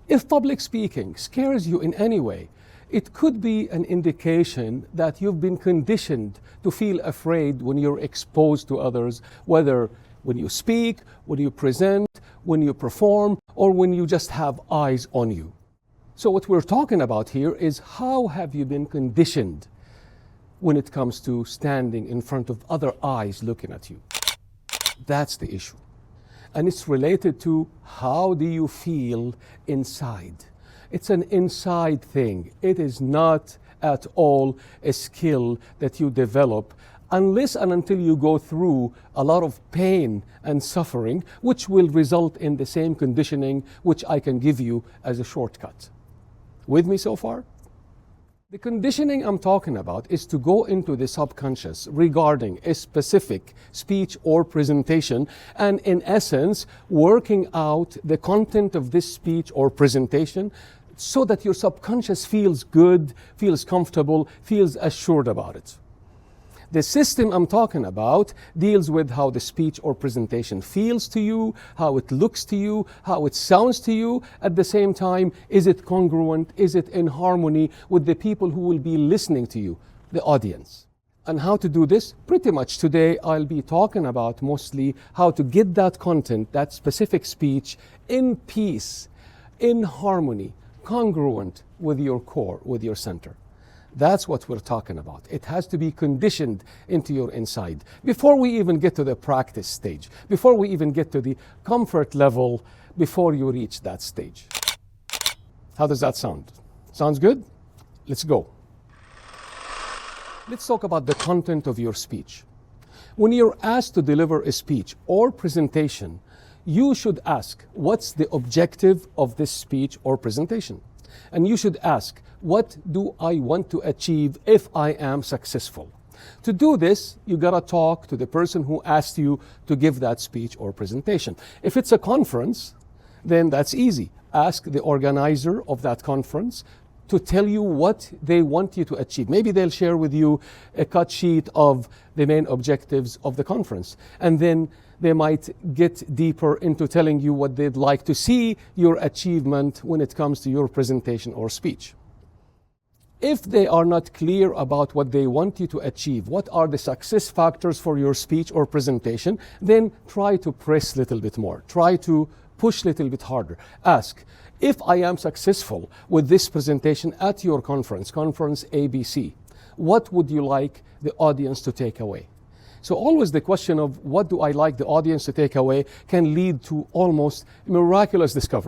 If public speaking scares you in any way, it could be an indication that you've been conditioned to feel afraid when you're exposed to others, whether when you speak, when you present, when you perform, or when you just have eyes on you. So what we're talking about here is how have you been conditioned when it comes to standing in front of other eyes looking at you. That's the issue. And it's related to how do you feel inside. It's an inside thing. It is not at all a skill that you develop unless and until you go through a lot of pain and suffering, which will result in the same conditioning which I can give you as a shortcut. With me so far? The conditioning I'm talking about is to go into the subconscious regarding a specific speech or presentation and, in essence, working out the content of this speech or presentation so that your subconscious feels good, feels comfortable, feels assured about it. The system I'm talking about deals with how the speech or presentation feels to you, how it looks to you, how it sounds to you. At the same time, is it congruent? Is it in harmony with the people who will be listening to you, the audience? And how to do this? Pretty much today I'll be talking about mostly how to get that content, that specific speech, in peace, in harmony, congruent with your core, with your center. That's what we're talking about. It has to be conditioned into your inside before we even get to the practice stage, before we even get to the comfort level, before you reach that stage. How does that sound? Sounds good? Let's go. Let's talk about the content of your speech. When you're asked to deliver a speech or presentation, you should ask, what's the objective of this speech or presentation? And you should ask, what do I want to achieve if I am successful? To do this, you gotta talk to the person who asked you to give that speech or presentation. If it's a conference, then that's easy. Ask the organizer of that conference to tell you what they want you to achieve. Maybe they'll share with you a cut sheet of the main objectives of the conference. And then they might get deeper into telling you what they'd like to see your achievement when it comes to your presentation or speech. If they are not clear about what they want you to achieve, what are the success factors for your speech or presentation, then try to press a little bit more. Try to push a little bit harder. Ask, if I am successful with this presentation at your conference, conference ABC, what would you like the audience to take away? So always the question of what do I like the audience to take away can lead to almost miraculous discovery.